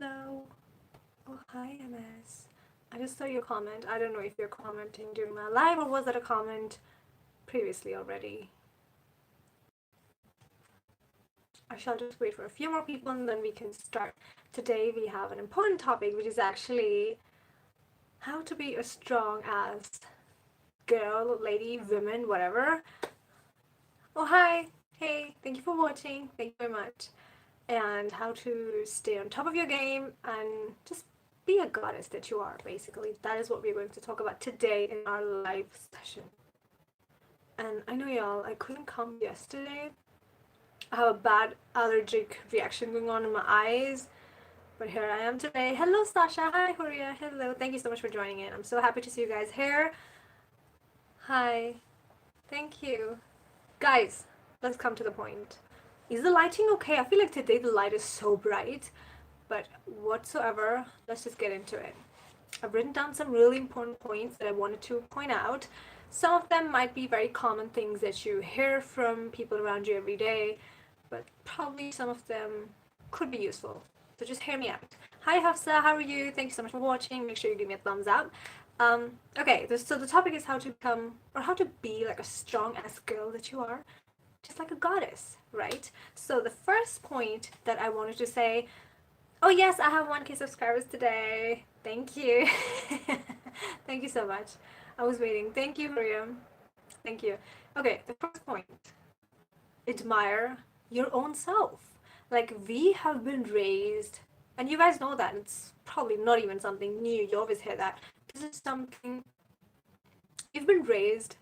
Hello. Oh, hi, MS. I just saw your comment. I don't know if you're commenting during my live or was that a comment previously already. I shall just wait for a few more people and then we can start. Today we have an important topic, which is actually how to be as strong as girl, lady, woman, whatever. Oh, hi. Hey, thank you for watching. Thank you very much. And how to stay on top of your game and just be a goddess that you are, basically. That is what we're going to talk about today in our live session. And I know y'all, I couldn't come yesterday. I have a bad allergic reaction going on in my eyes, but here I am today. Hello, Sasha. Hi, Horia. Hello. Thank you so much for joining in. I'm so happy to see you guys here. Hi. Thank you. Guys, let's come to the point. Is the lighting okay? I feel like today the light is so bright, but whatsoever, let's just get into it. I've written down some really important points that I wanted to point out. Some of them might be very common things that you hear from people around you every day, but probably some of them could be useful. So just hear me out. Hi Hafsa, how are you? Thank you so much for watching. Make sure you give me a thumbs up. Okay, so the topic is how to become, or how to be like a strong ass girl that you are, just like a goddess, right? So the first point that I wanted to say, oh yes, I have 1K subscribers today. Thank you. Thank you so much. I was waiting. Thank you, Miriam. Thank you. Okay, the first point. Admire your own self. Like we have been raised, and you guys know that. It's probably not even something new. You always hear that. This is something you've been raised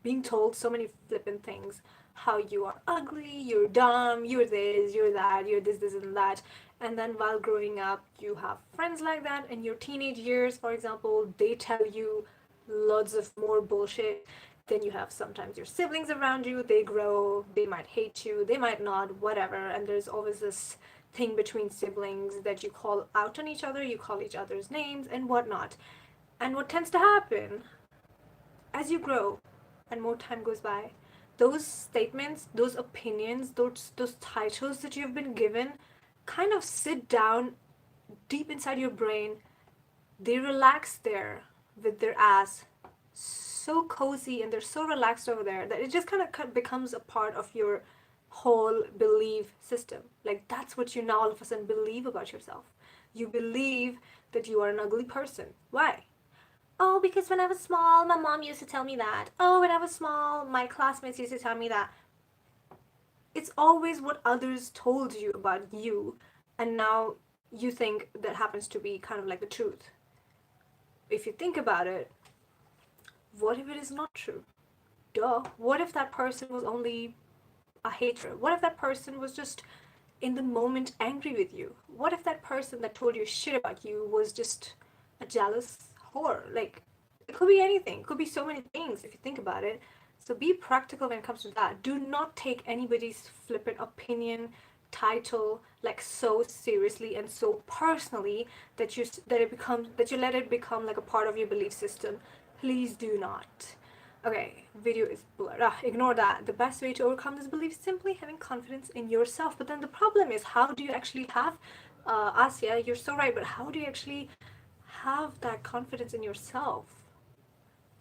being told so many flippant things. How you are ugly, you're dumb, you're this, you're that, you're this, this, and that. And then while growing up, you have friends like that. In your teenage years, for example, they tell you loads of more bullshit. Then you have sometimes your siblings around you, they grow, they might hate you, they might not, whatever. And there's always this thing between siblings that you call out on each other, you call each other's names, and whatnot. And what tends to happen as you grow and more time goes by, those statements, those opinions, those titles that you've been given kind of sit down deep inside your brain. They relax there with their ass so cozy and they're so relaxed over there that it just kind of becomes a part of your whole belief system. Like that's what you now all of a sudden believe about yourself. You believe that you are an ugly person. Why? Oh, because when I was small, my mom used to tell me that. Oh, when I was small, my classmates used to tell me that. It's always what others told you about you, and now you think that happens to be kind of like the truth. If you think about it, what if it is not true? Duh. What if that person was only a hater? What if that person was just in the moment angry with you? What if that person that told you shit about you was just a jealous whore? Like, it could be anything. It could be so many things if you think about it. So be practical when it comes to that. Do not take anybody's flippant opinion, title like so seriously and so personally that you let it become like a part of your belief system. Please do not. Okay, video is blurred. Ignore that. The best way to overcome this belief is simply having confidence in yourself. But then the problem is, how do you actually have, Asya, you're so right, but how do you actually have that confidence in yourself?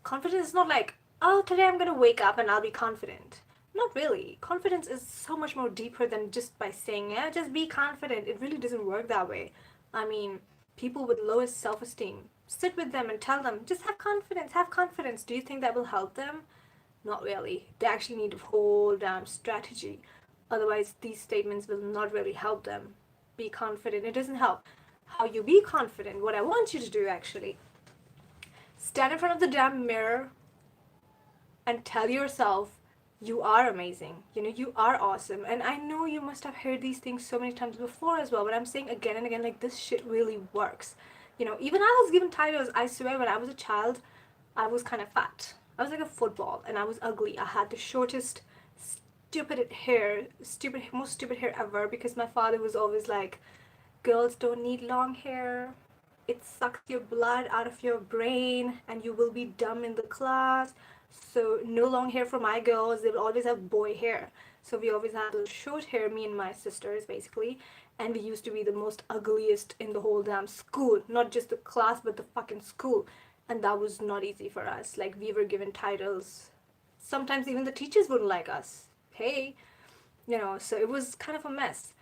Confidence is not like, oh, today I'm gonna wake up and I'll be confident. Not really. Confidence is so much more deeper than just by saying, yeah, just be confident. It really doesn't work that way. I mean, people with lowest self esteem, sit with them and tell them, just have confidence, have confidence. Do you think that will help them? Not really. They actually need a whole damn strategy. Otherwise, these statements will not really help them. Be confident. It doesn't help. How you be confident, what I want you to do actually, stand in front of the damn mirror and tell yourself you are amazing. You know, you are awesome. And I know you must have heard these things so many times before as well, but I'm saying again and again, like, this shit really works. You know, even I was given titles. I swear, when I was a child, I was kind of fat. I was like a football and I was ugly. I had the shortest, most stupid hair ever because my father was always like, girls don't need long hair. It sucks your blood out of your brain and you will be dumb in the class. So no long hair for my girls. They'll always have boy hair. So we always had those short hair, me and my sisters basically, and we used to be the most ugliest in the whole damn school, not just the class but the fucking school. And that was not easy for us. Like, we were given titles. Sometimes even the teachers wouldn't like us. Hey, so it was kind of a mess.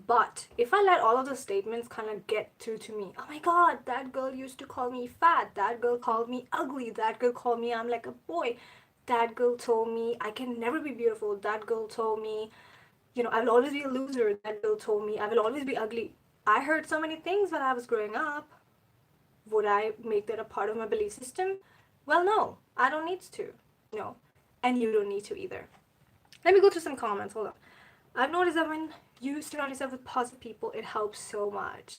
But if I let all of the statements kind of get through to me, oh my god, that girl used to call me fat, that girl called me ugly, that girl called me I'm like a boy, that girl told me I can never be beautiful, that girl told me, I will always be a loser, that girl told me I will always be ugly. I heard so many things when I was growing up. Would I make that a part of my belief system? Well, no, I don't need to. No, and you don't need to either. Let me go through some comments. Hold on. I've noticed that when you surround yourself with positive people, it helps so much.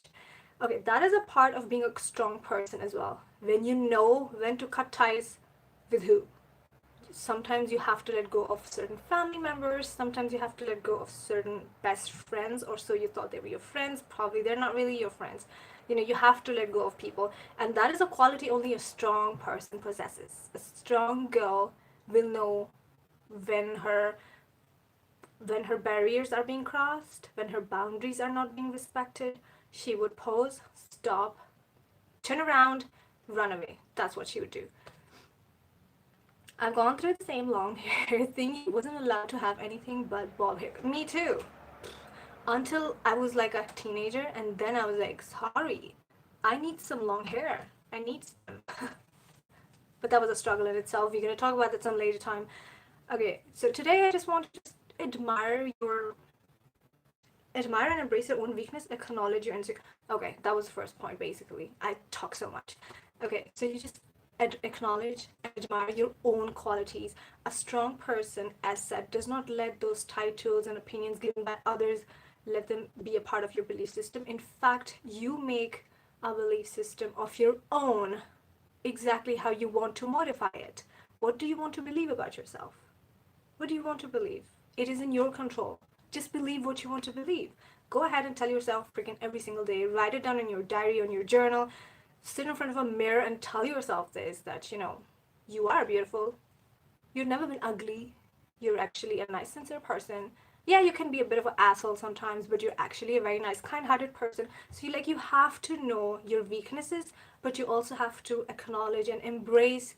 Okay, that is a part of being a strong person as well. When you know when to cut ties with who. Sometimes you have to let go of certain family members. Sometimes you have to let go of certain best friends, or so you thought they were your friends. Probably they're not really your friends. You have to let go of people. And that is a quality only a strong person possesses. A strong girl will know when her barriers are being crossed, when her boundaries are not being respected. She would pause, stop, turn around, run away. That's what she would do. I've gone through the same long hair thing. He wasn't allowed to have anything but bald hair. Me too. Until I was like a teenager, and then I was like, sorry, I need some long hair. I need some. But that was a struggle in itself. We're going to talk about that some later time. Okay, so today I just want to just admire and embrace your own weakness, acknowledge your insecurity. Okay, that was the first point basically. I talk so much. Okay, so you just acknowledge and admire your own qualities. A strong person, as said, does not let those titles and opinions given by others let them be a part of your belief system. In fact, you make a belief system of your own, exactly how you want to modify it. What do you want to believe about yourself? What do you want to believe? It is in your control. Just believe what you want to believe. Go ahead and tell yourself freaking every single day. Write it down in your diary, on your journal. Sit in front of a mirror and tell yourself this, that, you are beautiful. You've never been ugly. You're actually a nice, sincere person. Yeah, you can be a bit of an asshole sometimes, but you're actually a very nice, kind-hearted person. So you have to know your weaknesses, but you also have to acknowledge and embrace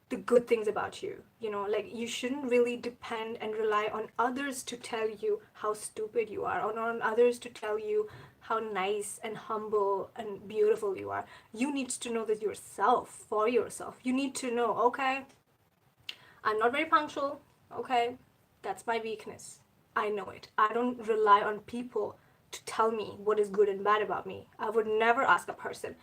the good things about you. You shouldn't really depend and rely on others to tell you how stupid you are, or on others to tell you how nice and humble and beautiful you are. You need to know that yourself, for yourself. You need to know, okay, I'm not very punctual, okay, that's my weakness. I know it. I don't rely on people to tell me what is good and bad about me. I would never ask a person,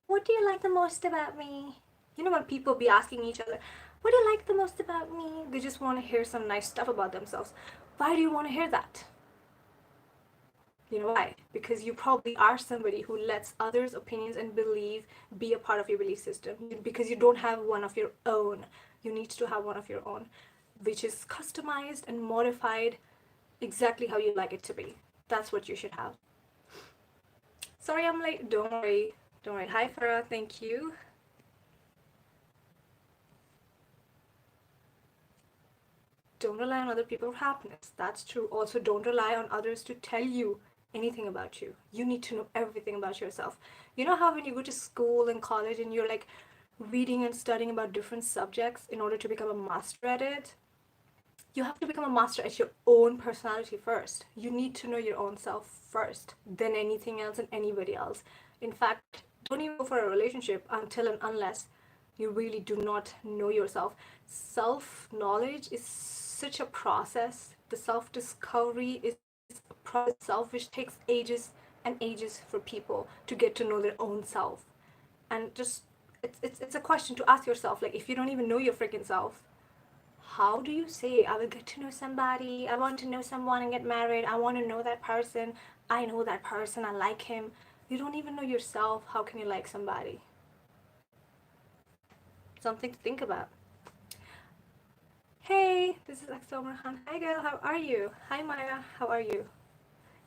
what do you like the most about me? When people be asking each other, what do you like the most about me? They just want to hear some nice stuff about themselves. Why do you want to hear that? You know why? Because you probably are somebody who lets others' opinions and belief be a part of your belief system. Because you don't have one of your own. You need to have one of your own, which is customized and modified exactly how you like it to be. That's what you should have. Sorry I'm late. Don't worry. Don't worry. Hi Farah, thank you. Don't rely on other people's happiness. That's true. Also, don't rely on others to tell you anything about you. You need to know everything about yourself. You know how when you go to school and college and you're like reading and studying about different subjects in order to become a master at it? You have to become a master at your own personality first. You need to know your own self first, then anything else and anybody else. In fact, don't even go for a relationship until and unless you really do not know yourself. Self knowledge is such a process. The self discovery is a process itself which takes ages and ages for people to get to know their own self. And just it's a question to ask yourself, like, if you don't even know your freaking self, how do you say I will get to know somebody, I want to know someone and get married, I want to know that person, I know that person, I like him? You don't even know yourself. How can you like somebody? Something to think about. Hey, this is Axel Marhan. Hi girl, how are you? Hi Maya, how are you?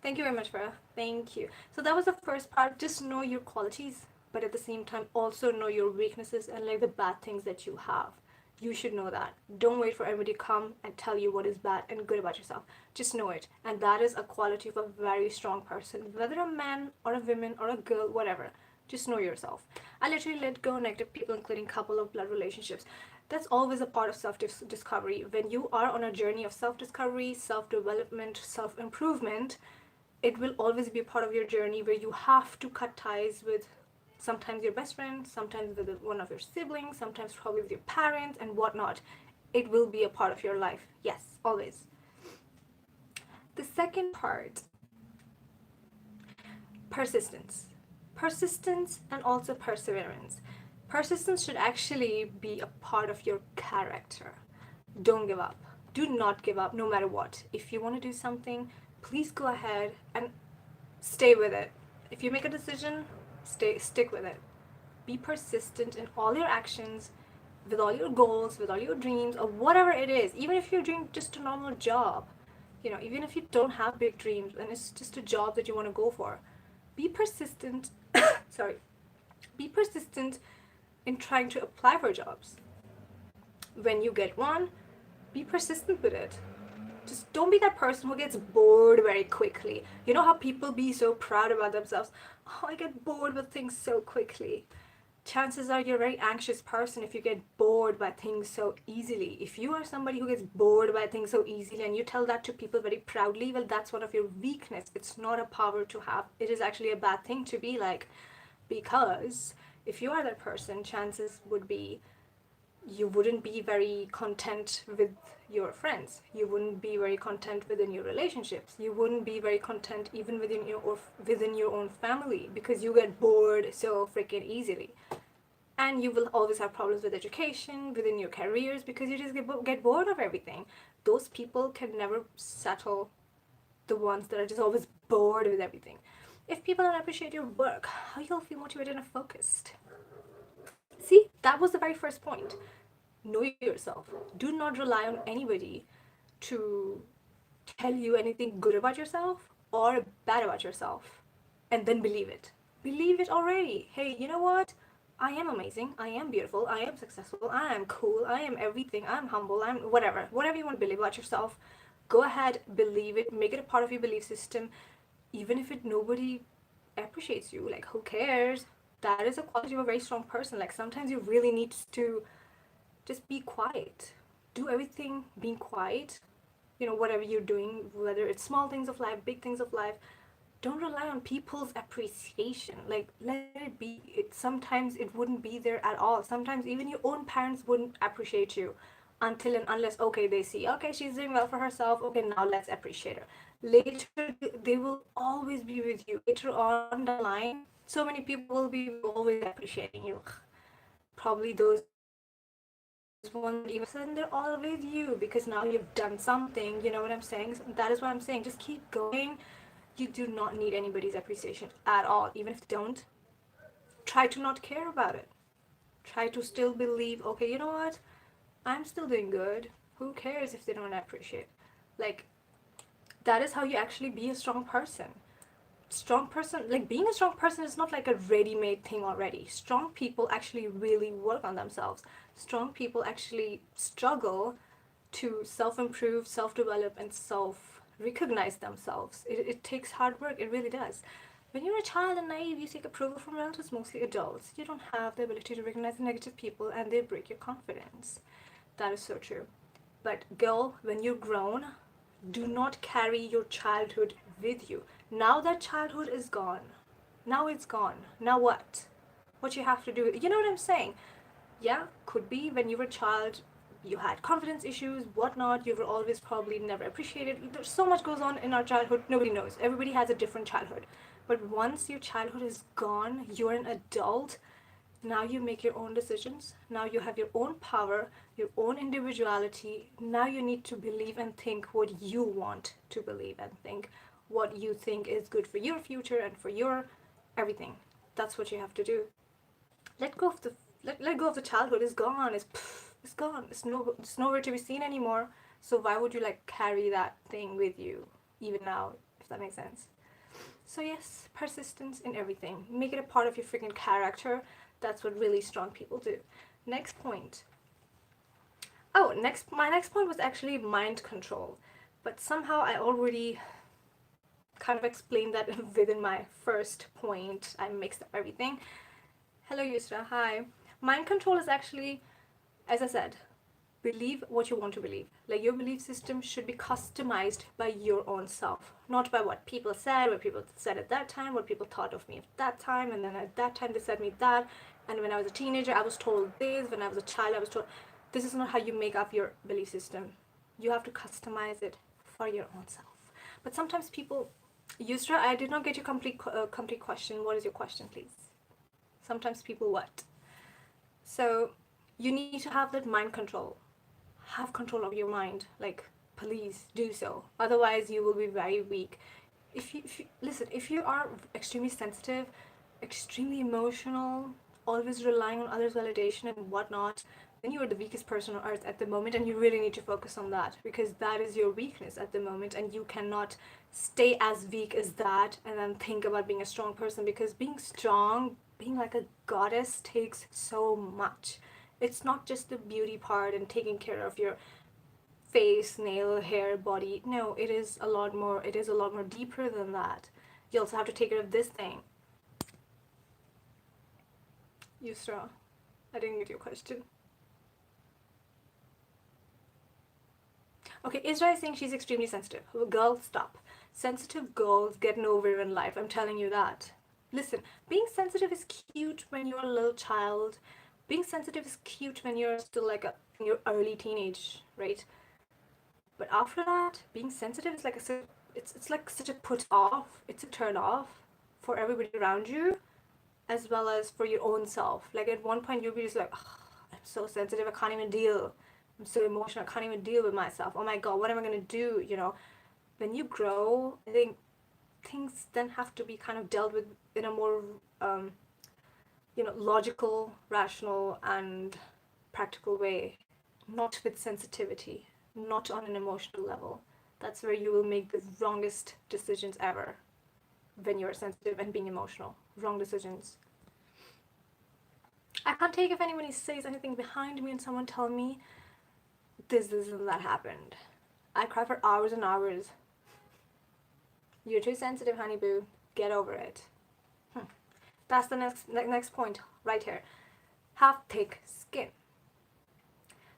Thank you very much, Farah. Thank you. So that was the first part. Just know your qualities, but at the same time also know your weaknesses and like the bad things that you have. You should know that. Don't wait for everybody to come and tell you what is bad and good about yourself. Just know it. And that is a quality of a very strong person. Whether a man or a woman or a girl, whatever. Just know yourself. I literally let go negative people, including couple of blood relationships. That's always a part of self-discovery. When you are on a journey of self-discovery, self-development, self-improvement, it will always be a part of your journey where you have to cut ties with sometimes your best friend, sometimes with one of your siblings, sometimes probably with your parents and whatnot. It will be a part of your life. Yes, always. The second part, persistence. Persistence and also perseverance. Persistence should actually be a part of your character. Don't give up. Do not give up no matter what. If you want to do something, please go ahead and stay with it. If you make a decision, stick with it. Be persistent in all your actions, with all your goals, with all your dreams, or whatever it is. Even if you're doing just a normal job, even if you don't have big dreams and it's just a job that you want to go for, be persistent. Sorry, be persistent in trying to apply for jobs. When you get one, be persistent with it. Just don't be that person who gets bored very quickly. You know how people be so proud about themselves? Oh, I get bored with things so quickly. Chances are you're a very anxious person if you get bored by things so easily. If you are somebody who gets bored by things so easily and you tell that to people very proudly, well, that's one of your weakness. It's not a power to have. It is actually a bad thing to be like, because if you are that person, chances would be you wouldn't be very content with your friends. You wouldn't be very content within your relationships. You wouldn't be very content even within your own family because you get bored so freaking easily. And you will always have problems with education, within your careers, because you just get bored of everything. Those people can never settle, the ones that are just always bored with everything. If people don't appreciate your work, how you'll feel motivated and focused? See, that was the very first point. Know yourself. Do not rely on anybody to tell you anything good about yourself or bad about yourself and then believe it. Believe it already. Hey, you know what? I am amazing. I am beautiful. I am successful. I am cool. I am everything. I'm humble. I'm whatever. Whatever you want to believe about yourself, go ahead, believe it. Make it a part of your belief system. Even if nobody appreciates you, like who cares? That is a quality of a very strong person. Like sometimes you really need to just be quiet. Do everything being quiet. Whatever you're doing, whether it's small things of life, big things of life, don't rely on people's appreciation. Like, let it be. Sometimes it wouldn't be there at all. Sometimes even your own parents wouldn't appreciate you until and unless, okay, they see, okay, she's doing well for herself. Okay, now let's appreciate her. Later, they will always be with you. Later on the line, so many people will be always appreciating you. Probably those ones that even sudden they're all with you because now you've done something. You know what I'm saying? That is what I'm saying. Just keep going. You do not need anybody's appreciation at all. Even if they don't, try to not care about it. Try to still believe, okay, you know what? I'm still doing good. Who cares if they don't appreciate? Like, that is how you actually be a strong person. Strong person, like being a strong person is not like a ready-made thing already. Strong people actually really work on themselves. Strong people actually struggle to self-improve, self-develop, and self-recognize themselves. It takes hard work. It really does. When you're a child and naive, you seek approval from relatives, mostly adults. You don't have the ability to recognize the negative people, and they break your confidence. That is so true. But girl, when you're grown, do not carry your childhood with you. Now that childhood is gone. Now it's gone. Now what? What you have to do? You know what I'm saying? Yeah, could be when you were a child, you had confidence issues, whatnot. You were always probably never appreciated. There's so much goes on in our childhood. Nobody knows. Everybody has a different childhood. But once your childhood is gone, you're an adult. Now you make your own decisions. Now you have your own power, your own individuality. Now you need to believe and think what you want to believe and think, what you think is good for your future and for your everything. That's what you have to do. Let go of the let go of the childhood. It's gone. It's gone. It's nowhere to be seen anymore. So why would you like carry that thing with you even now, if that makes sense? So yes, persistence in everything. Make it a part of your freaking character. That's what really strong people do. Next point. Oh, my next point was actually mind control, but somehow I already kind of explained that within my first point. I mixed up everything. Hello, Yusra. Hi. Mind control is actually, as I said, believe what you want to believe. Like your belief system should be customized by your own self, not by what people said, what people said at that time, what people thought of me at that time, and then at that time they said me that, and when I was a teenager I was told this, when I was a child I was told. This is not how you make up your belief system. You have to customize it for your own self. But sometimes people, Yusra, I did not get your complete question. What is your question, please? Sometimes people what? So you need to have that mind control. Have control of your mind. Like, please do so. Otherwise, you will be very weak. If you listen, if you are extremely sensitive, extremely emotional, always relying on others' validation and whatnot, then you are the weakest person on earth at the moment, and you really need to focus on that because that is your weakness at the moment, and you cannot stay as weak as that and then think about being a strong person because being strong, being like a goddess, takes so much. It's not just the beauty part and taking care of your face, nail, hair, body. No, it is a lot more. It is a lot more deeper than that. You also have to take care of this thing. Yusra, I didn't get your question. Okay, Isra is saying she's extremely sensitive. Well, girl, stop. Sensitive girls get nowhere in life. I'm telling you that. Listen, being sensitive is cute when you're a little child. Being sensitive is cute when you're still like in your early teenage, right? But after that, being sensitive is like it's like such a put off. It's a turn off for everybody around you, as well as for your own self. Like at one point, you'll be just like, oh, I'm so sensitive. I can't even deal. I'm so emotional. I can't even deal with myself. Oh my god, what am I gonna do? You know, when you grow, I think things then have to be kind of dealt with in a more, logical, rational, and practical way, not with sensitivity, not on an emotional level. That's where you will make the wrongest decisions ever when you're sensitive and being emotional. Wrong decisions. I can't take if anybody says anything behind me and someone tell me this and that happened. I cry for hours and hours. You're too sensitive, honey boo. Get over it. That's the next point right here. Have thick skin.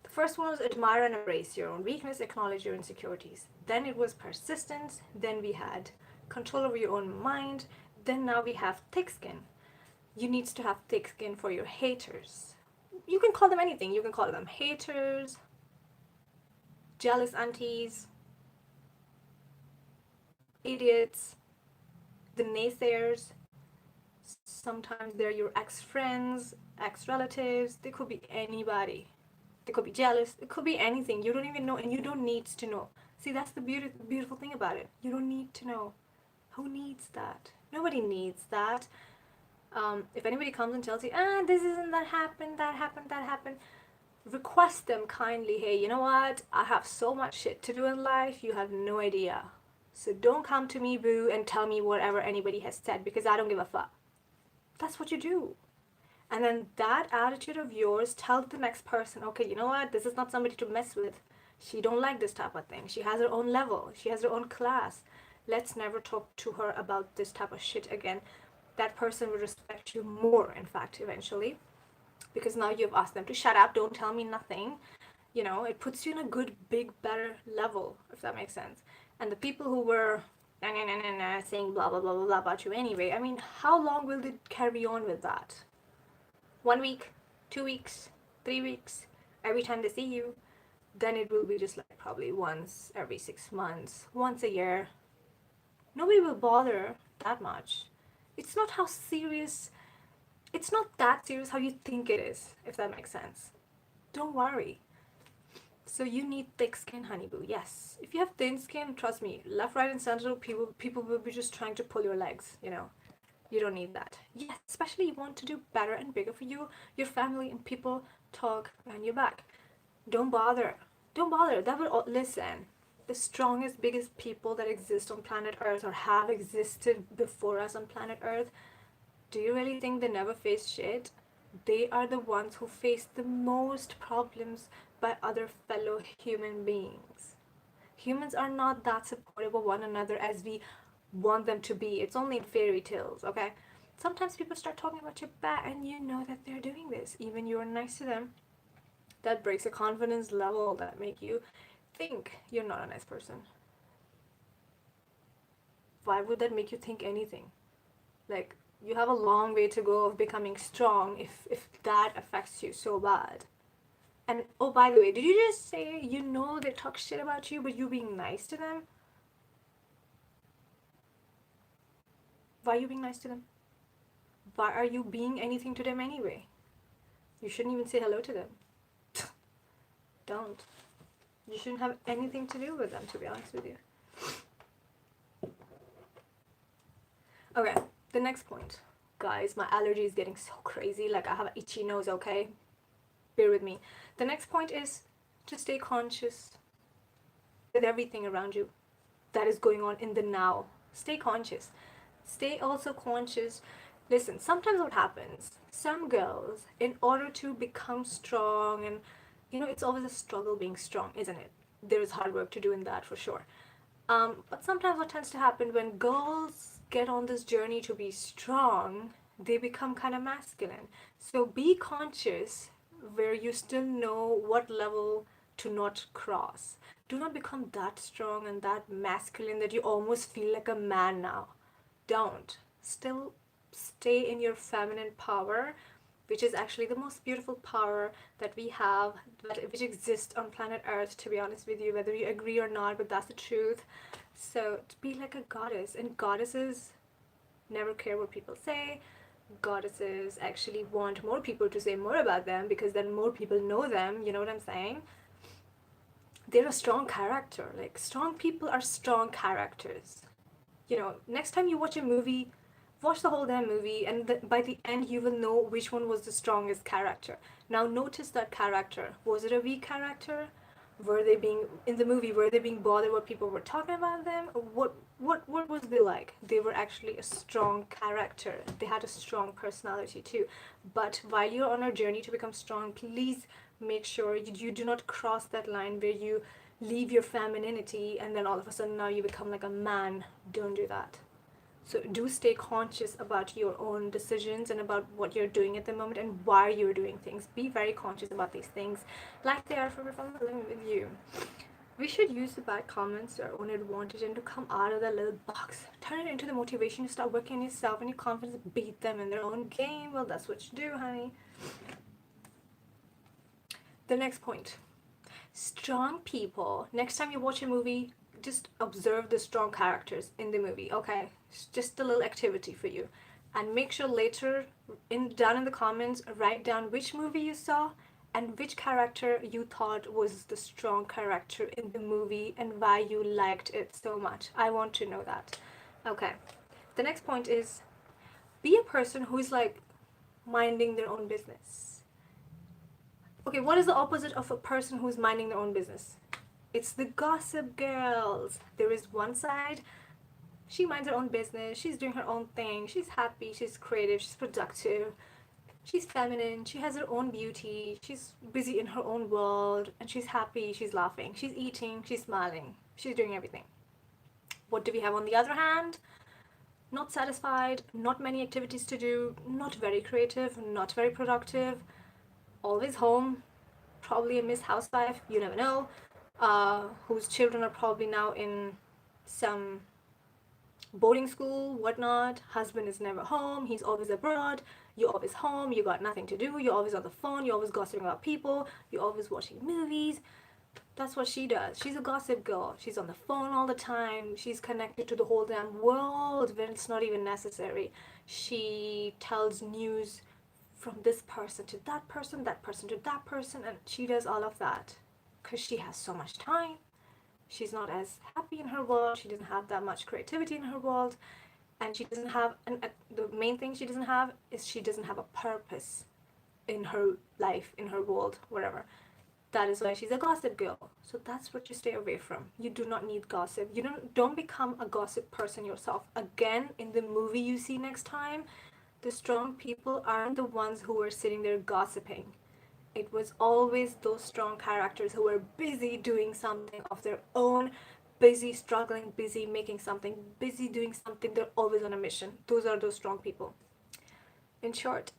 The first one was admire and embrace your own weakness, acknowledge your insecurities. Then it was persistence. Then we had control over your own mind. Then now we have thick skin. You need to have thick skin for your haters. You can call them anything. You can call them haters, jealous aunties, idiots, the naysayers. Sometimes they're your ex-friends, ex-relatives. They could be anybody. They could be jealous. It could be anything. You don't even know, and you don't need to know. See, that's the beautiful thing about it. You don't need to know. Who needs that? Nobody needs that. If anybody comes and tells you, this isn't that happened, that happened, that happened, request them kindly, hey, you know what? I have so much shit to do in life, you have no idea. So don't come to me, boo, and tell me whatever anybody has said because I don't give a fuck. That's what you do. And then that attitude of yours tells the next person, okay, you know what? This is not somebody to mess with. She don't like this type of thing. She has her own level. She has her own class. Let's never talk to her about this type of shit again. That person will respect you more, in fact, eventually. Because now you've asked them to shut up, don't tell me nothing. You know, it puts you in a good, big, better level, if that makes sense. And the people who were saying blah, blah, blah, blah, blah about you anyway, I mean, how long will they carry on with that? 1 week, 2 weeks, 3 weeks, every time they see you, then it will be just like probably once every 6 months, once a year. Nobody will bother that much. It's not how serious, it's not that serious how you think it is, if that makes sense. Don't worry. So you need thick skin, honey boo. Yes. If you have thin skin, trust me, left, right, and center, people will be just trying to pull your legs, you know. You don't need that. Yes, especially you want to do better and bigger for you, your family, and people talk behind your back. Don't bother. Don't bother. That will listen. The strongest, biggest people that exist on planet Earth or have existed before us on planet Earth, do you really think they never faced shit? They are the ones who face the most problems, by other fellow human beings. Humans are not that supportive of one another as we want them to be. It's only in fairy tales, okay? Sometimes people start talking about your back and you know that they're doing this. Even you're nice to them. That breaks a confidence level that make you think you're not a nice person. Why would that make you think anything? Like, you have a long way to go of becoming strong if that affects you so bad. And oh, by the way, did you just say you know they talk shit about you, but you being nice to them? Why are you being nice to them? Why are you being anything to them anyway? You shouldn't even say hello to them. Don't. You shouldn't have anything to do with them, to be honest with you. Okay, the next point. Guys, my allergy is getting so crazy. Like, I have an itchy nose, okay? Bear with me. The next point is to stay conscious with everything around you that is going on in the now. Stay conscious. Stay also conscious. Listen, sometimes what happens, some girls, in order to become strong, and it's always a struggle being strong, isn't it? There is hard work to do in that for sure. But sometimes what tends to happen when girls get on this journey to be strong, they become kind of masculine. So be conscious where you still know what level to not cross. Do not become that strong and that masculine that you almost feel like a man now. Don't. Still stay in your feminine power, which is actually the most beautiful power that we have, which exists on planet Earth, to be honest with you, whether you agree or not, but that's the truth. So to be like a goddess, and goddesses never care what people say. Goddesses actually want more people to say more about them because then more people know them, you know what I'm saying? They're a strong character. Like, strong people are strong characters. Next time you watch a movie, watch the whole damn movie, and by the end you will know which one was the strongest character. Now notice that character. Was it a weak character? Were they being in the movie? Were they being bothered what people were talking about them? What was they like? They were actually a strong character. They had a strong personality too. But while you're on a journey to become strong, please make sure you do not cross that line where you leave your femininity and then all of a sudden now you become like a man. Don't do that. So do stay conscious about your own decisions and about what you're doing at the moment and why you're doing things. Be very conscious about these things, like they are from living with you. We should use the bad comments to our own advantage and to come out of that little box. Turn it into the motivation to start working on yourself and your confidence, beat them in their own game. Well, that's what you do, honey. The next point. Strong people. Next time you watch a movie, just observe the strong characters in the movie, okay? It's just a little activity for you. And make sure later, down in the comments, write down which movie you saw and which character you thought was the strong character in the movie and why you liked it so much. I want to know that. Okay. The next point is, be a person who is like minding their own business. Okay, what is the opposite of a person who's minding their own business? It's the gossip girls. There is one side, she minds her own business, she's doing her own thing, she's happy, she's creative, she's productive, she's feminine, she has her own beauty, she's busy in her own world, and she's happy, she's laughing, she's eating, she's smiling, she's doing everything. What do we have on the other hand? Not satisfied, not many activities to do, not very creative, not very productive, always home, probably a Miss Housewife, you never know, whose children are probably now in some boarding school, whatnot. Husband is never home, he's always abroad, you're always home, you got nothing to do, you're always on the phone, you're always gossiping about people, you're always watching movies. That's what she does. She's a gossip girl. She's on the phone all the time. She's connected to the whole damn world when it's not even necessary. She tells news from this person to that person to that person, and she does all of that because she has so much time. She's not as happy in her world, she doesn't have that much creativity in her world, and she doesn't have, and the main thing she doesn't have is she doesn't have a purpose in her life, in her world, whatever. That is why she's a gossip girl. So that's what you stay away from. You do not need gossip. You don't become a gossip person yourself. Again, in the movie you see next time, the strong people aren't the ones who are sitting there gossiping. It was always those strong characters who were busy doing something of their own, busy struggling, busy making something, busy doing something. They're always on a mission. Those are those strong people. In short,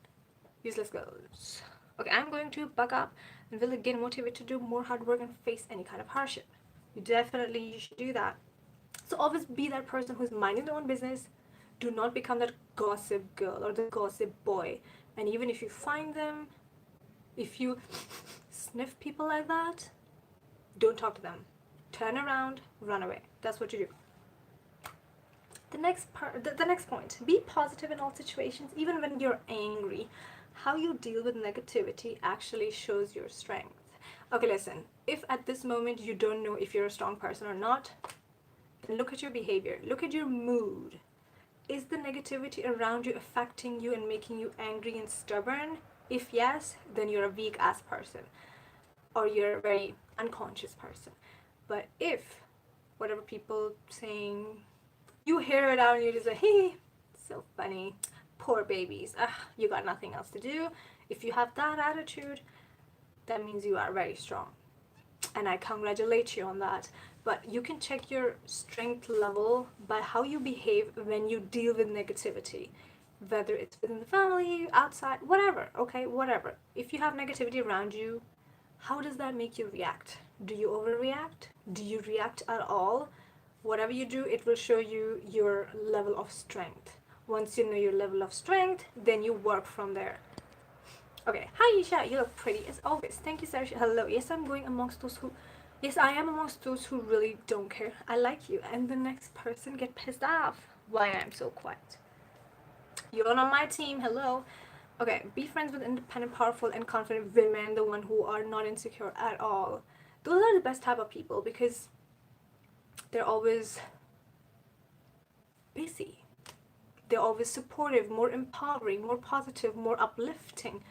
useless girls. Okay, I'm going to buck up and will again motivate to do more hard work and face any kind of hardship. You should do that. So always be that person who's minding their own business. Do not become that gossip girl or the gossip boy. And even if you find them, if you sniff people like that, don't talk to them. Turn around, run away. That's what you do. The next point, be positive in all situations, even when you're angry. How you deal with negativity actually shows your strength. Okay, listen, if at this moment you don't know if you're a strong person or not, then look at your behavior, look at your mood. Is the negativity around you affecting you and making you angry and stubborn? If yes, then you're a weak ass person or you're a very unconscious person. But if whatever people saying, you hear it out and you're just like, hey, so funny, poor babies, you got nothing else to do. If you have that attitude, that means you are very strong. And I congratulate you on that. But you can check your strength level by how you behave when you deal with negativity. Whether it's within the family, outside, whatever, okay, whatever. If you have negativity around you, how does that make you react? Do you overreact? Do you react at all? Whatever you do, it will show you your level of strength. Once you know your level of strength, then you work from there. Okay, hi Esha, you look pretty as always. Thank you, Sarah. Hello. Yes, I'm going amongst those who... Yes, I am amongst those who really don't care. I like you. And the next person get pissed off why I'm so quiet. You're on my team. Hello. Okay, be friends with independent, powerful, and confident women, the one who are not insecure at all. Those are the best type of people because they're always busy. They're always supportive, more empowering, more positive, more uplifting.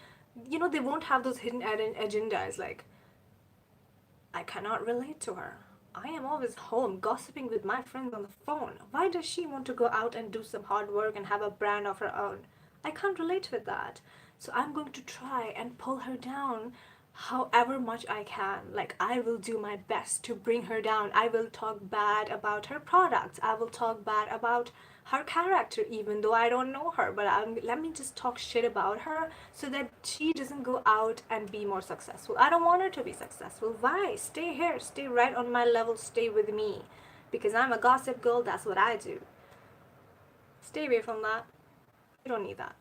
You know, they won't have those hidden agendas like, I cannot relate to her. I am always home gossiping with my friends on the phone. Why does she want to go out and do some hard work and have a brand of her own? I can't relate with that. So I'm going to try and pull her down however much I can. Like, I will do my best to bring her down. I will talk bad about her products. I will talk bad about her character, even though I don't know her. But let me just talk shit about her so that she doesn't go out and be more successful. I don't want her to be successful. Why? Stay here. Stay right on my level. Stay with me. Because I'm a gossip girl. That's what I do. Stay away from that. You don't need that.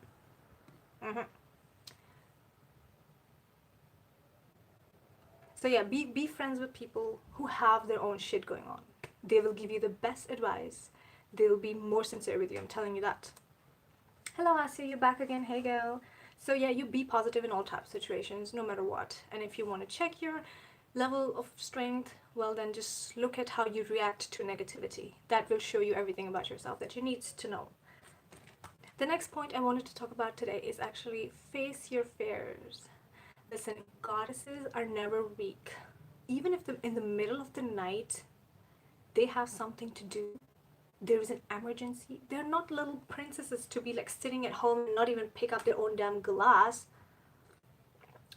So yeah, be friends with people who have their own shit going on. They will give you the best advice. They will be more sincere with you. I'm telling you that. Hello, Asia, you're back again. Hey, girl. So yeah, you be positive in all types of situations, no matter what. And if you want to check your level of strength, well then just look at how you react to negativity. That will show you everything about yourself that you need to know. The next point I wanted to talk about today is actually face your fears. Listen, goddesses are never weak. Even if in the middle of the night they have something to do, there is an emergency, they're not little princesses to be like sitting at home and not even pick up their own damn glass.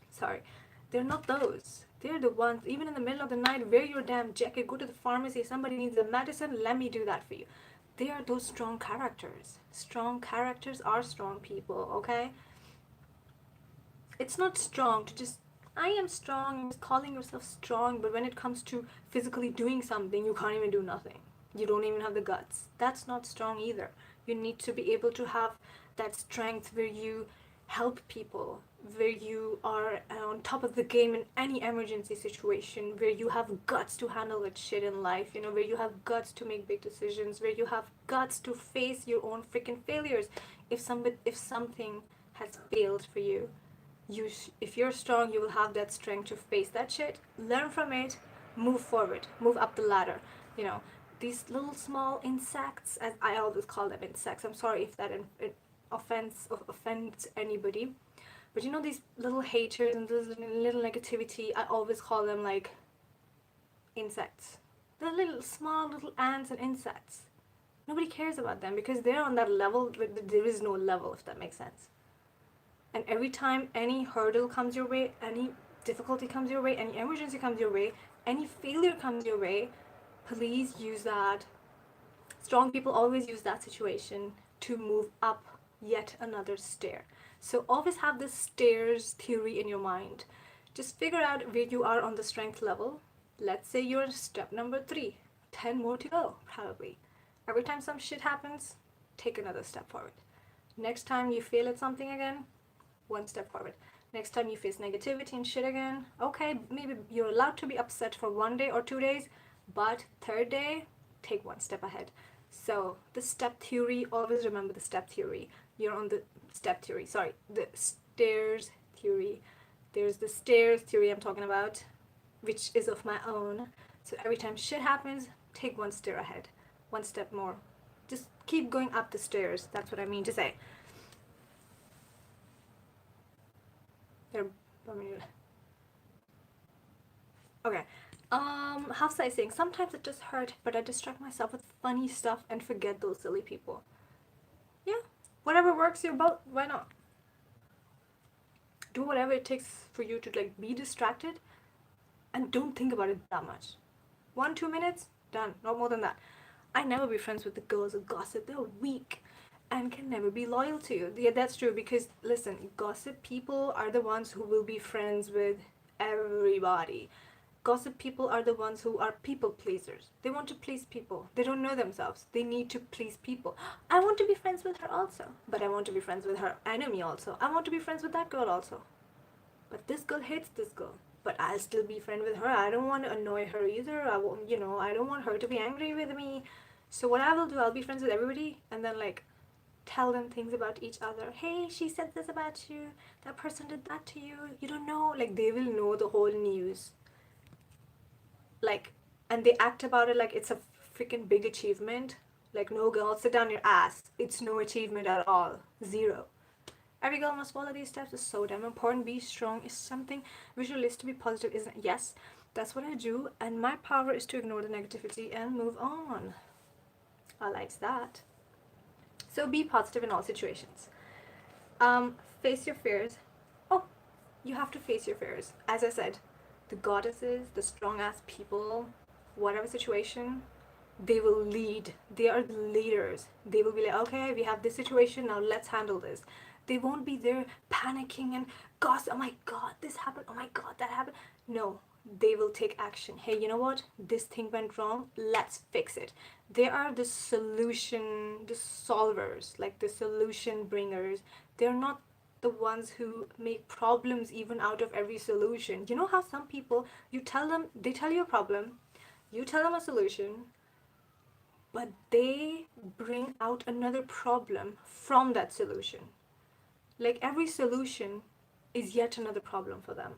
Sorry, they're not those. They're the ones, even in the middle of the night, wear your damn jacket, go to the pharmacy, somebody needs a medicine, let me do that for you. They are those strong characters. Strong characters are strong people, okay? It's not strong to just, I am strong, just calling yourself strong, but when it comes to physically doing something, you can't even do nothing. You don't even have the guts. That's not strong either. You need to be able to have that strength where you help people, where you are on top of the game in any emergency situation, where you have guts to handle that shit in life, you know, where you have guts to make big decisions, where you have guts to face your own freaking failures. If something has failed for you, if you're strong, you will have that strength to face that shit, learn from it, move forward, move up the ladder. You know, these little small insects, as I always call them insects. I'm sorry if that offends anybody, but you know, these little haters and this little negativity, I always call them like insects. The little small little ants and insects. Nobody cares about them because they're on that level where there is no level, if that makes sense. And every time any hurdle comes your way, any difficulty comes your way, any emergency comes your way, any failure comes your way, please use that. Strong people always use that situation to move up yet another stair. So always have this stairs theory in your mind. Just figure out where you are on the strength level. Let's say you're step number 3, 10 more to go, probably. Every time some shit happens, take another step forward. Next time you fail at something again, one step forward. Next time you face negativity and shit again, okay, maybe you're allowed to be upset for 1 day or 2 days, but third day, take one step ahead. So the step theory, always remember the step theory. You're on the the stairs theory. There's the stairs theory I'm talking about, which is of my own. So every time shit happens, take one stair ahead, one step more. Just keep going up the stairs. That's what I mean to say. Okay. How was I saying? Sometimes it just hurt, but I distract myself with funny stuff and forget those silly people. Yeah. Whatever works your boat, why not? Do whatever it takes for you to like be distracted and don't think about it that much. 1-2 minutes, done. Not more than that. I never be friends with the girls who gossip. They're weak and can never be loyal to you. Yeah, that's true because listen, gossip people are the ones who will be friends with everybody. Gossip people are the ones who are people pleasers. They want to please people. They don't know themselves. They need to please people. I want to be friends with her also, but I want to be friends with her enemy also. I want to be friends with that girl also. But this girl hates this girl. But I'll still be friend with her. I don't want to annoy her either. I don't want her to be angry with me. So what I will do, I'll be friends with everybody and then like tell them things about each other. Hey, she said this about you. That person did that to you. You don't know. Like they will know the whole news. Like, and they act about it like it's a freaking big achievement. Like, no girl, sit down your ass. It's no achievement at all. Zero. Every girl must follow these steps. Is so damn important. Be strong is something. Visualize to be positive, isn't it? Yes, that's what I do. And my power is to ignore the negativity and move on. I like that. So be positive in all situations. Face your fears. Oh, you have to face your fears. As I said, the goddesses, the strong ass people, whatever situation, they will lead. They are the leaders. They will be like, okay, we have this situation, now let's handle this. They won't be there panicking and gossip. Oh my god, this happened. Oh my god, that happened. No, they will take action. Hey, you know what? This thing went wrong. Let's fix it. They are the solution, the solvers, like the solution bringers. They're not the ones who make problems even out of every solution. You know how some people, you tell them, they tell you a problem, you tell them a solution, but they bring out another problem from that solution. Like every solution is yet another problem for them.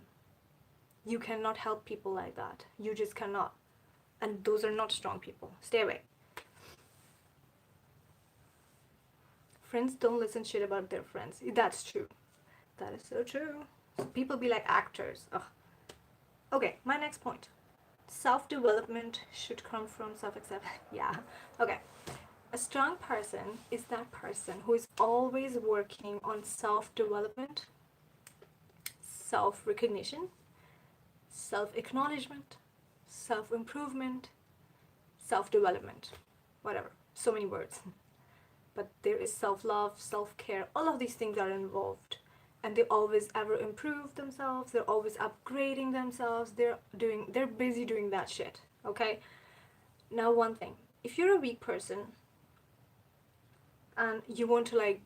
You cannot help people like that. You just cannot. And those are not strong people. Stay away. Friends don't listen shit about their friends. That's true. That is so true. People be like actors. Ugh. Okay, my next point. Self-development should come from self-acceptance. Yeah. Okay. A strong person is that person who is always working on self-development, self-recognition, self-acknowledgement, self-improvement, self-development. Whatever. So many words. But there is self-love, self-care. All of these things are involved. And they always ever improve themselves. They're always upgrading themselves. They're busy doing that shit. Okay? Now one thing. If you're a weak person and you want to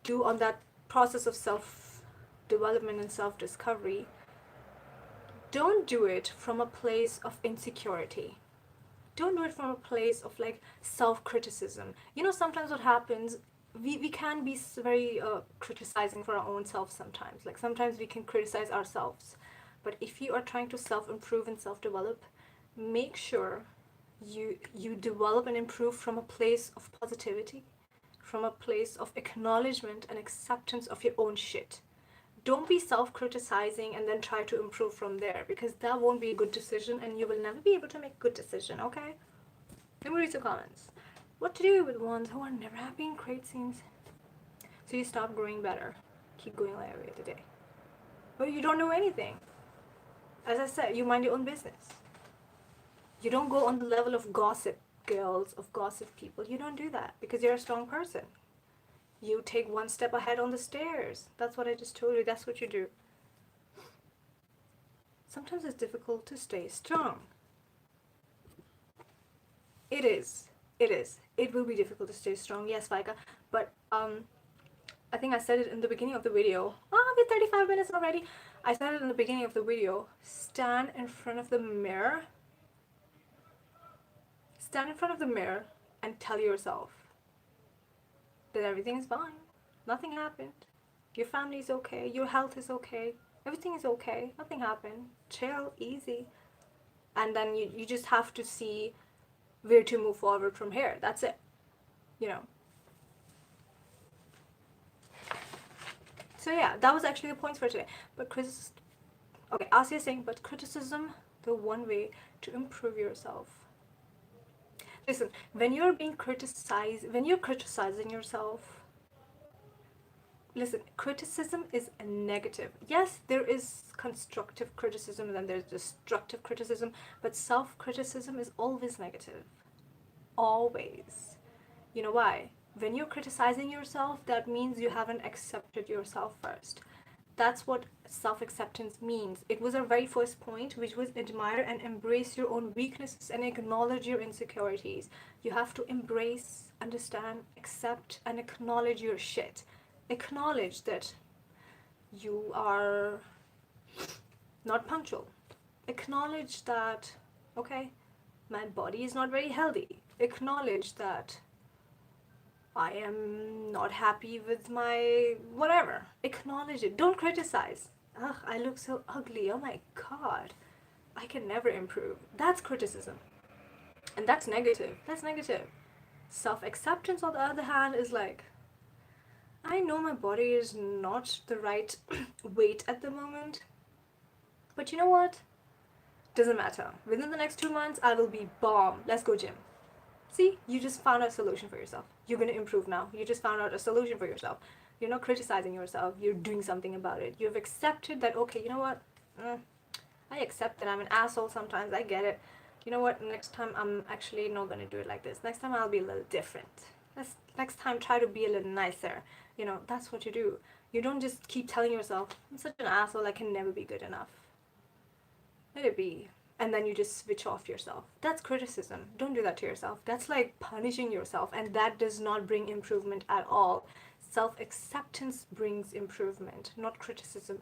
do on that process of self-development and self-discovery, don't do it from a place of insecurity. Don't do it from a place of like self-criticism. You know, sometimes what happens, we can be very criticizing for our own self sometimes. Like sometimes we can criticize ourselves. But if you are trying to self-improve and self-develop, make sure you develop and improve from a place of positivity, from a place of acknowledgement and acceptance of your own shit. Don't be self-criticizing and then try to improve from there, because that won't be a good decision and you will never be able to make a good decision, okay? Let me read some comments. What to do with ones who are never happy in great scenes? So you stop growing better. Keep going like every other day. But you don't know anything. As I said, you mind your own business. You don't go on the level of gossip girls, of gossip people. You don't do that because you're a strong person. You take one step ahead on the stairs. That's what I just told you. That's what you do. Sometimes it's difficult to stay strong. It is. It is. It will be difficult to stay strong. Yes, Vaika. But I think I said it in the beginning of the video. We're 35 minutes already. I said it in the beginning of the video. Stand in front of the mirror. Stand in front of the mirror and tell yourself that everything is fine. Nothing happened. Your family is okay. Your health is okay. Everything is okay. Nothing happened. Chill, easy. And then you just have to see where to move forward from here. That's it. You know. So yeah, that was actually the points for today. But okay, Asiya saying, but criticism, the one way to improve yourself. Listen, when you're being criticized, when you're criticizing yourself, listen, criticism is a negative. Yes, there is constructive criticism and then there's destructive criticism, but self-criticism is always negative. Always. You know why? When you're criticizing yourself, that means you haven't accepted yourself first. That's what self-acceptance means. It was our very first point, which was admire and embrace your own weaknesses and acknowledge your insecurities. You have to embrace, understand, accept, and acknowledge your shit. Acknowledge that you are not punctual. Acknowledge that, okay, my body is not very healthy. Acknowledge that I am not happy with my whatever. Acknowledge it. Don't criticize. Ugh, I look so ugly. Oh my god. I can never improve. That's criticism. And that's negative. That's negative. Self-acceptance, on the other hand, is like, I know my body is not the right weight at the moment. But you know what? Doesn't matter. Within the next 2 months, I will be bomb. Let's go gym. See, you just found a solution for yourself. You're going to improve now. You just found out a solution for yourself. You're not criticizing yourself. You're doing something about it. You've accepted that, okay, you know what? I accept that I'm an asshole sometimes. I get it. You know what? Next time, I'm actually not going to do it like this. Next time, I'll be a little different. Next time, try to be a little nicer. You know, that's what you do. You don't just keep telling yourself, I'm such an asshole. I can never be good enough. Let it be. And then you just switch off yourself. That's criticism. Don't do that to yourself. That's like punishing yourself, and that does not bring improvement at all. Self-acceptance brings improvement, not criticism.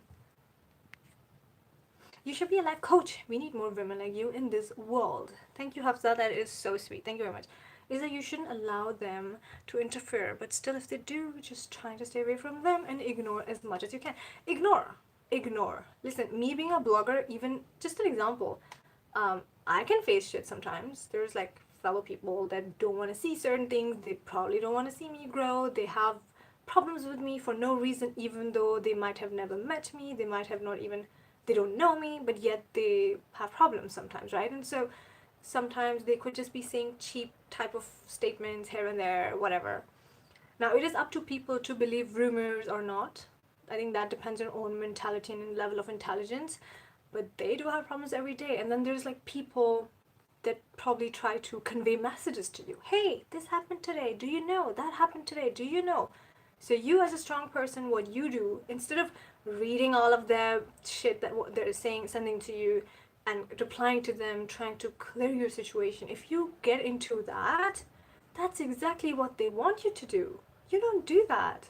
You should be a life coach. We need more women like you in this world. Thank you, Hafsa. That is so sweet. Thank you very much. Is that you shouldn't allow them to interfere, but still if they do, just try to stay away from them and ignore as much as you can. Ignore. Listen, me being a blogger, even just an example, I can face shit sometimes. There's like fellow people that don't want to see certain things. They probably don't want to see me grow. They have problems with me for no reason, even though they might have never met me. They might have not even, they don't know me, but yet they have problems sometimes, right? And so sometimes they could just be saying cheap type of statements here and there, whatever. Now, it is up to people to believe rumors or not. I think that depends on own mentality and level of intelligence. But they do have problems every day. And then there's like people that probably try to convey messages to you. Hey, this happened today. Do you know? That happened today. Do you know? So you as a strong person, what you do, instead of reading all of their shit that they're saying, sending to you, and replying to them, trying to clear your situation, if you get into that, that's exactly what they want you to do. You don't do that.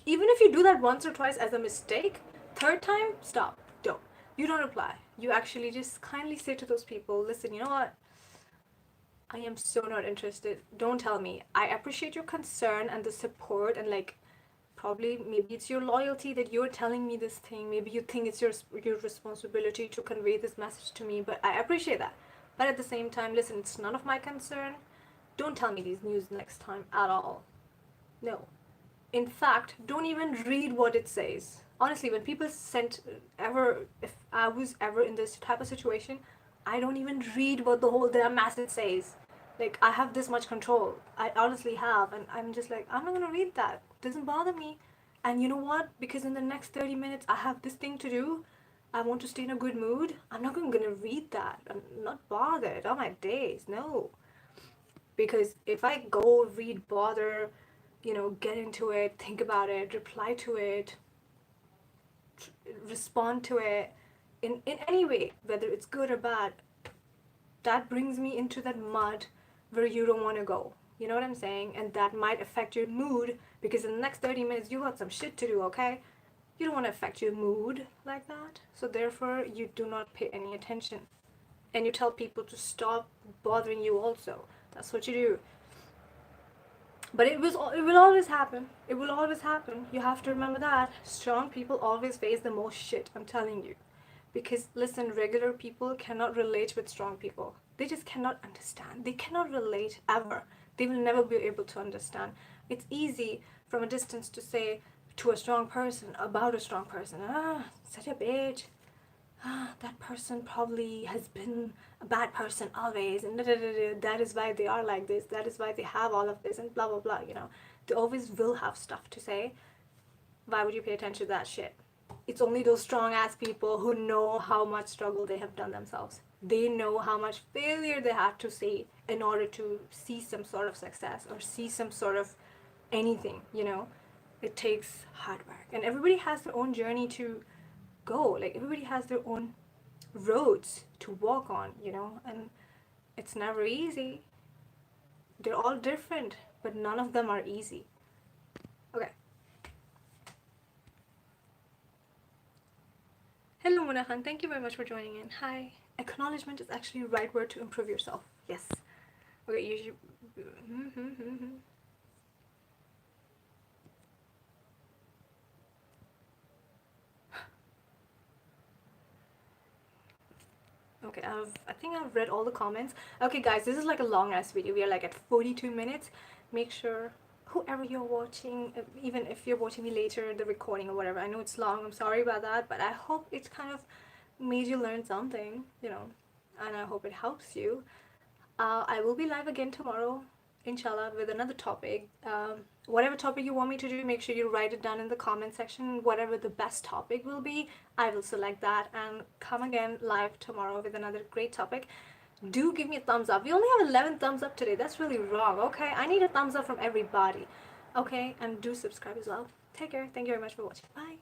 Even if you do that once or twice as a mistake, third time, stop. Don't. You don't reply. You actually just kindly say to those people, listen, you know what? I am so not interested. Don't tell me. I appreciate your concern and the support, and like probably maybe it's your loyalty that you're telling me this thing. Maybe you think it's your responsibility to convey this message to me, but I appreciate that. But at the same time, listen, it's none of my concern. Don't tell me these news next time at all. No. In fact, don't even read what it says. Honestly, when people if I was ever in this type of situation, I don't even read what the whole damn message says. Like, I have this much control. I honestly have. And I'm just like, I'm not gonna read that. Doesn't bother me. And you know what? Because in the next 30 minutes, I have this thing to do. I want to stay in a good mood. I'm not gonna read that. I'm not bothered. On my days, no. Because if I go read, bother, get into it, think about it, reply to it, respond to it in any way, whether it's good or bad, that brings me into that mud where you don't want to go. You know what I'm saying? And that might affect your mood because in the next 30 minutes you got some shit to do, okay? You don't want to affect your mood like that. So therefore, you do not pay any attention. And you tell people to stop bothering you also. That's what you do. But it will always happen. It will always happen. You have to remember that. Strong people always face the most shit, I'm telling you. Because listen, regular people cannot relate with strong people. They just cannot understand. They cannot relate ever. They will never be able to understand. It's easy from a distance to say to a strong person about a strong person, such a bitch, that person probably has been a bad person always, and that is why they are like this, that is why they have all of this, and blah blah blah, They always will have stuff to say. Why would you pay attention to that shit? It's only those strong ass people who know how much struggle they have done themselves. They know how much failure they had to see in order to see some sort of success or see some sort of anything. It takes hard work. And everybody has their own journey to go. Like, everybody has their own roads to walk on, and it's never easy. They're all different, but none of them are easy. Okay. Hello, Munahan. Thank you very much for joining in. Hi. Acknowledgement is actually the right word to improve yourself. Yes. Okay, you should. Okay, I think I've read all the comments. Okay, guys, this is like a long ass video. We are like at 42 minutes. Make sure whoever you're watching, even if you're watching me later, the recording or whatever. I know it's long. I'm sorry about that, but I hope it's kind of made you learn something, and I hope it helps you. I will be live again tomorrow, inshallah, with another topic. Whatever topic you want me to do, make sure you write it down in the comment section. Whatever the best topic will be, I will select that and come again live tomorrow with another great topic. Do give me a thumbs up. We only have 11 thumbs up today. That's really wrong, okay? I need a thumbs up from everybody, okay? And do subscribe as well. Take care. Thank you very much for watching. Bye.